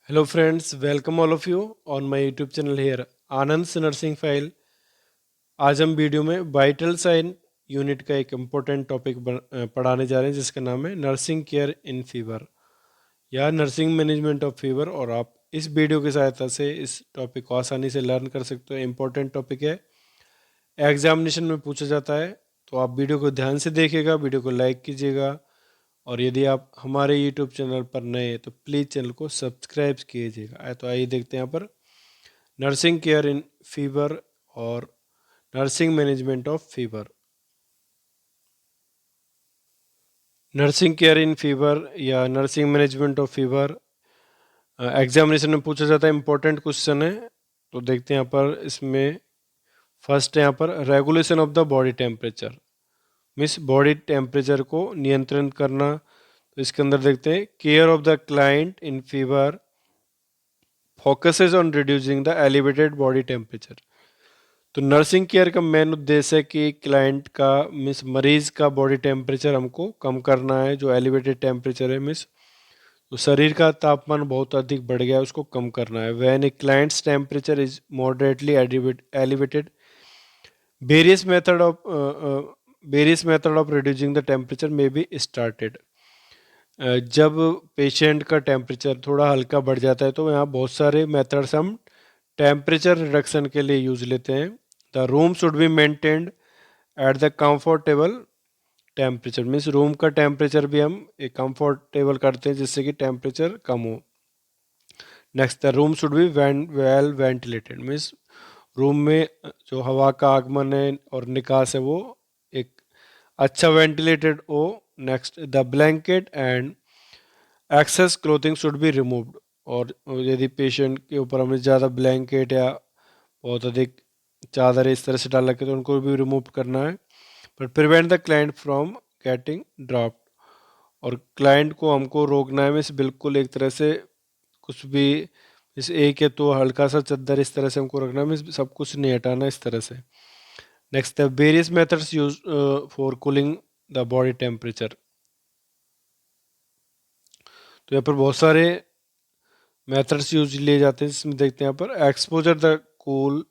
Hello friends, welcome all of you on my YouTube channel here Anand nursing file. आज हम video में vital sign unit का एक important topic पढ़ाने जा रहे हैं जिसका नाम है नर्सिंग केयर इन फीवर या नर्सिंग मैनेजमेंट ऑफ फीवर। और आप इस वीडियो की सहायता से इस टॉपिक को आसानी से लर्न कर सकते हो। इम्पोर्टेंट टॉपिक है, एग्जामिनेशन में पूछा जाता है। तो आप वीडियो को ध्यान से देखिएगा, वीडियो को लाइक कीजिएगा, और यदि आप हमारे यूट्यूब चैनल पर नए हैं तो प्लीज़ चैनल को सब्सक्राइब कीजिएगा। तो आइए देखते हैं यहाँ पर नर्सिंग केयर इन फीवर और nursing management of fever. Nursing care in fever या nursing management of fever examination में पूछा जाता है, इंपॉर्टेंट क्वेश्चन है। तो देखते हैं यहाँ पर, इसमें फर्स्ट है यहाँ पर regulation of the body temperature, means body temperature को नियंत्रण करना। तो इसके अंदर देखते हैं care of the client in fever focuses on reducing the elevated body temperature. तो नर्सिंग केयर का मेन उद्देश्य है कि क्लाइंट का मीन्स मरीज का बॉडी टेम्परेचर हमको कम करना है। जो एलिवेटेड टेम्परेचर है मीन्स तो शरीर का तापमान बहुत अधिक बढ़ गया है, उसको कम करना है। When A clients temperature is moderately elevated, various method of various method of reducing the temperature में बी स्टार्टेड। जब पेशेंट का टेम्परेचर थोड़ा हल्का बढ़ जाता है तो यहाँ बहुत सारे मेथड्स हम टेम्परेचर रिडक्शन के लिए यूज लेते हैं। The room should be maintained at the comfortable temperature, means room का टेम्परेचर भी हम एक कंफर्टेबल करते हैं जिससे कि टेम्परेचर कम हो। Next, the room should be well ventilated, means room में जो हवा का आगमन है और निकास है वो एक अच्छा वेंटिलेटेड हो। Next, the blanket and excess clothing should be removed, और यदि पेशेंट के ऊपर हमने ज़्यादा ब्लैंकेट या बहुत अधिक चादर इस तरह से डाल रखे तो उनको भी रिमूव करना है। But prevent the client from getting dropped, और क्लाइंट को हमको रोकना है मीन्स बिल्कुल एक तरह से कुछ भी, इस एक है तो हल्का सा चद्दर इस तरह से हमको रखना है, मीन्स सब कुछ नहीं हटाना इस तरह से। Next, the various methods use for cooling the body temperature. तो यहाँ पर बहुत सारे मेथड्स यूज लिए जाते हैं, जिसमें देखते हैं यहाँ पर exposure the cool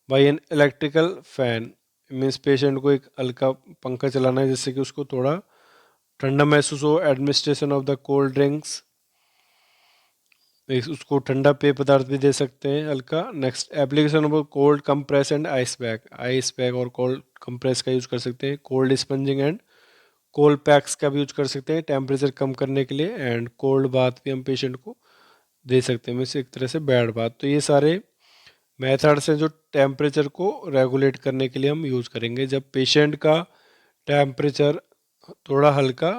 by an electrical fan, means patient को एक हल्का पंखा चलाना है जिससे कि उसको थोड़ा ठंडा महसूस हो। Administration of the cold drinks, उसको ठंडा पेय पदार्थ भी दे सकते हैं हल्का। Next, application of cold compress and ice bag और कोल्ड कंप्रेस का यूज कर सकते हैं। Cold spongin and cold PACS का भी यूज कर सकते हैं टेम्परेचर कम करने के लिए। एंड कोल्ड बाथ भी हम पेशेंट को दे सकते हैं, मीन्स एक तरह से बेड बाथ। तो ये सारे मेथड्स हैं जो टेम्परेचर को रेगुलेट करने के लिए हम यूज़ करेंगे जब पेशेंट का टेम्परेचर थोड़ा हल्का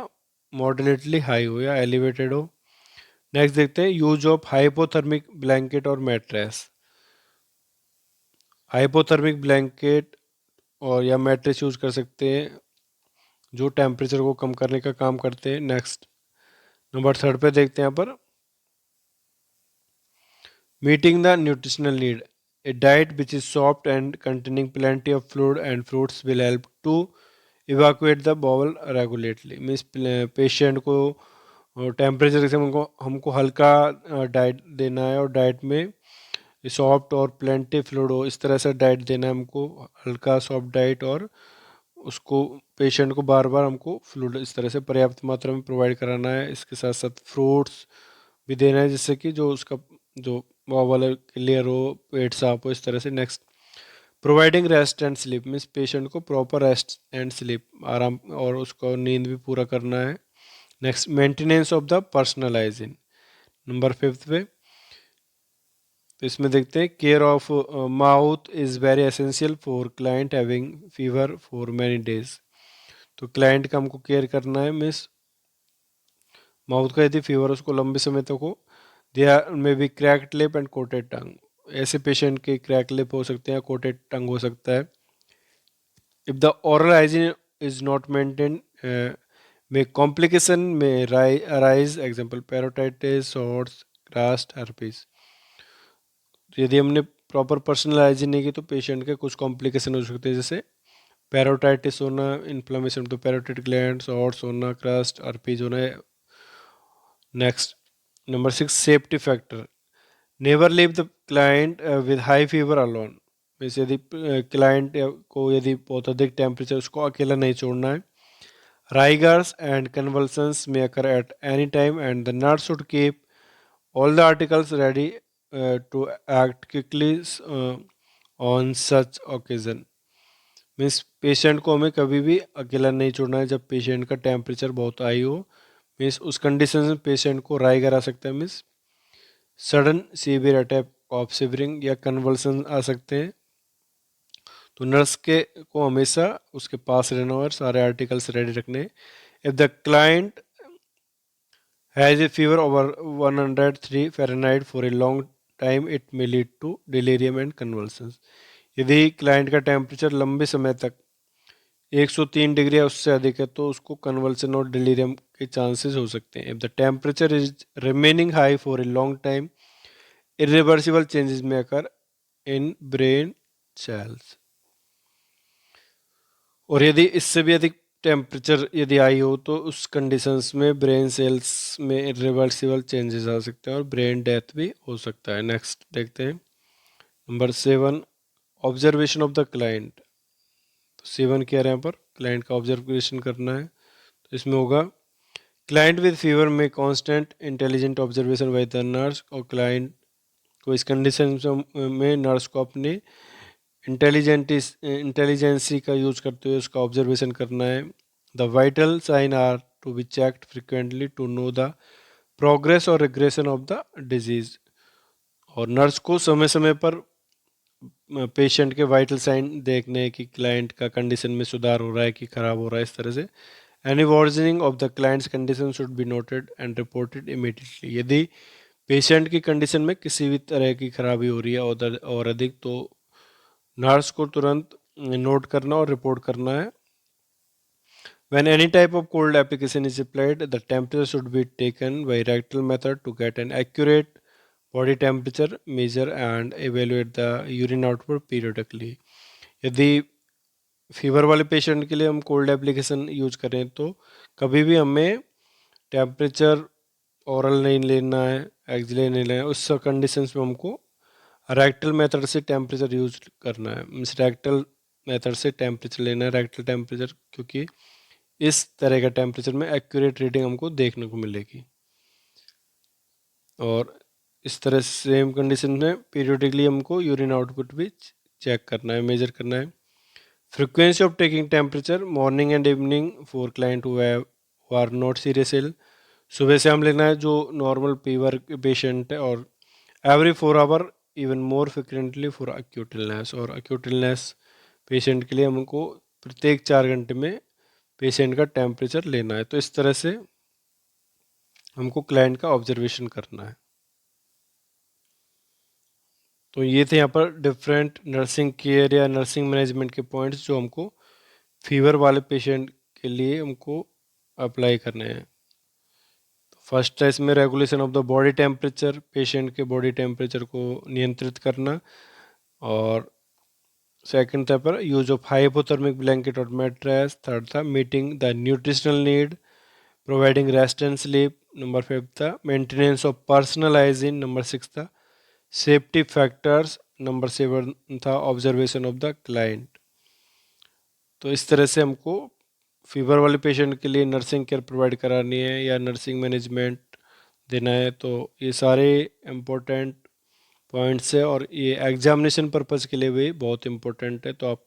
मॉडरेटली हाई हो या एलिवेटेड हो। नेक्स्ट देखते हैं यूज ऑफ हाइपोथर्मिक ब्लैंकेट और मैट्रेस। हाइपोथर्मिक ब्लैंकेट और या मैट्रेस यूज कर सकते हैं जो टेम्परेचर को कम करने का काम करते हैं। नेक्स्ट, नंबर थर्ड पे देखते हैं यहाँ पर meeting the nutritional need, a diet which is soft and containing plenty of fluid and fruits will help to evacuate the bowel regularly, means patient को टेम्परेचर जैसे हमको हमको हल्का डाइट देना है और डाइट में सॉफ्ट और प्लेंटी फ्लूइड हो, इस तरह से डाइट देना है हमको, हल्का सॉफ्ट डाइट। और उसको पेशेंट को बार बार हमको फ्लूइड इस तरह से पर्याप्त मात्रा में प्रोवाइड कराना है। इसके साथ साथ फ्रूट्स भी देना है जिससे कि जो उसका जो बॉवल क्लियर हो, पेट साफ हो, इस तरह से। Next, providing rest and sleep, means patient को प्रॉपर रेस्ट एंड स्लीप, आराम और उसको नींद भी पूरा करना है। Next, maintenance of the personal hygiene, number fifth पे। तो इसमें देखते हैं care of mouth is very essential for client having fever for many days. तो क्लाइंट का हमको केयर करना है, मीन्स माउथ का यदि फीवर उसको लंबे समय तक हो। There may be cracked lip and coated tongue, ऐसे पेशेंट के क्रैक लिप हो सकते हैं, कोटेड टंग हो सकता है। If the oral hygiene is not maintain में कॉम्प्लिकेशन में अराइज, एग्जांपल पेरोटाइटिस और क्रास्ट हर्पीस। तो यदि हमने प्रॉपर पर्सनल हाइजीन नहीं की तो पेशेंट के कुछ कॉम्प्लिकेशन हो सकते हैं, जैसे पेरोटाइटिस होना, inflammation of the parotid glands, arts होना, क्रस्ट हर्पीज होना। Next, number six, safety factor, never leave the client with high fever alone, means यदि क्लाइंट को यदि बहुत अधिक टेम्परेचर, उसको अकेला नहीं छोड़ना है. Rigors and convulsions may occur at any time, and the nurse should keep all the articles ready to act quickly on such occasion. Means patient को हमें कभी भी अकेला नहीं छोड़ना है जब पेशेंट का टेम्परेचर बहुत हाई हो. मीन्स उस कंडीशन में पेशेंट को राइगर आ सकता है, means sudden severe attack of shivering या कन्वल्सन आ सकते हैं. तो नर्स के को हमेशा उसके पास रहना और सारे आर्टिकल्स रेडी रखने. If the client has a fever over 103 Fahrenheit for a long time, it may lead to delirium and convulsions. यदि क्लाइंट का टेम्परेचर लंबे समय तक 103 डिग्री या उससे अधिक है तो उसको कन्वल्सन और डिलीरियम के चांसेस हो सकते हैं. If the temperature is remaining high for a long time, irreversible changes में अकर इन ब्रेन सेल्स. और यदि इससे भी अधिक टेम्परेचर यदि आई हो तो उस कंडीशंस में ब्रेन सेल्स में इरिवर्सिबल चेंजेस आ सकते हैं और ब्रेन डेथ भी हो सकता है. नेक्स्ट देखते हैं number 7, observation of the client. तो 7 कह रहे हैं यहाँ पर क्लाइंट का ऑब्जर्वेशन करना है. तो इसमें होगा क्लाइंट विद फीवर में constant intelligent observation by the nurse. और क्लाइंट को इस कंडीशन में नर्स को अपनी इंटेलिजेंसी का यूज करते हुए उसका ऑब्जर्वेशन करना है. The vital sign are to be checked frequently to know the progress और रिग्रेशन ऑफ द डिजीज. और नर्स को समय समय पर पेशेंट के वाइटल साइन देखने कि क्लाइंट का कंडीशन में सुधार हो रहा है कि खराब हो रहा है, इस तरह से. Any versioning of the clients condition should be noted and reported immediately. यदि पेशेंट की कंडीशन में किसी भी तरह की खराबी हो रही है और अधिक, तो नर्स को तुरंत नोट करना और रिपोर्ट करना है. When any type of cold application is applied, the temperature should be taken by rectal method to get an accurate body temperature measure and evaluate the urine output periodically. यदि fever वाले patient के लिए हम cold application use करें तो कभी भी हमें टेम्परेचर ओरल नहीं लेना है, एक्सरे नहीं लेना है. उस कंडीशंस में हमको रेक्टल मेथड से टेम्परेचर यूज करना है. मीन्स रेक्टल मेथड से टेम्परेचर लेना है, रेक्टल टेम्परेचर, क्योंकि इस तरह का टेम्परेचर में एक्यूरेट रीडिंग हमको देखने को मिलेगी. और इस तरह सेम कंडीशन में पीरियडिकली हमको यूरिन आउटपुट भी चेक करना है, मेजर करना है. Frequency of taking temperature morning and evening for client who are not serious ill. सुबह से हम लेना है जो नॉर्मल फीवर पेशेंट है, और every 4 hour even more frequently for acute illness. और अक्यूट इलनेस पेशेंट के लिए हमको प्रत्येक 4 घंटे में पेशेंट का टेम्परेचर लेना है. तो इस तरह से हमको क्लाइंट का ऑब्जर्वेशन करना है. तो ये थे यहाँ पर डिफरेंट नर्सिंग केयर या नर्सिंग मैनेजमेंट के पॉइंट्स जो हमको फीवर वाले पेशेंट के लिए हमको अप्लाई करने हैं. फर्स्ट है इसमें regulation of the body temperature, patient के बॉडी टेम्परेचर को नियंत्रित करना. और सेकंड था पर यूज ऑफ हाइपोथर्मिक ब्लैंकेट और मैट्रेस. थर्ड था meeting the nutritional need, providing rest and sleep. Number 5 था maintenance of personal hygiene. Number 6 था सेफ्टी फैक्टर्स. नंबर 7 था ऑब्जर्वेशन ऑफ द क्लाइंट. तो इस तरह से हमको फीवर वाले पेशेंट के लिए नर्सिंग केयर प्रोवाइड करानी है या नर्सिंग मैनेजमेंट देना है. तो ये सारे इम्पोर्टेंट पॉइंट्स है और ये एग्जामिनेशन पर्पज़ के लिए भी बहुत इम्पोर्टेंट है. तो आप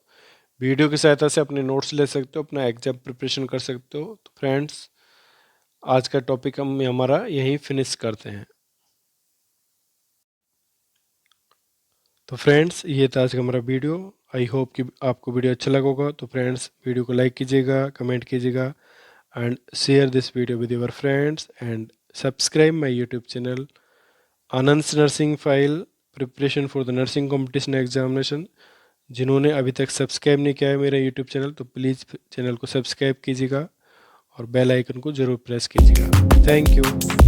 वीडियो की सहायता से अपने नोट्स ले सकते हो, अपना एग्जाम प्रिपरेशन कर सकते हो. तो फ्रेंड्स, आज का टॉपिक हम हमारा यहीं फिनिश करते हैं. तो फ्रेंड्स, ये था आज का हमारा वीडियो. आई होप कि आपको वीडियो अच्छा लगा होगा. तो फ्रेंड्स, वीडियो को लाइक कीजिएगा, कमेंट कीजिएगा and share this video with your friends and subscribe my YouTube channel Anand nursing file preparation for the nursing competition examination. जिन्होंने अभी तक सब्सक्राइब नहीं किया है मेरा यूट्यूब चैनल, तो प्लीज़ चैनल को सब्सक्राइब कीजिएगा और बेल आइकन को ज़रूर प्रेस कीजिएगा. Thank you.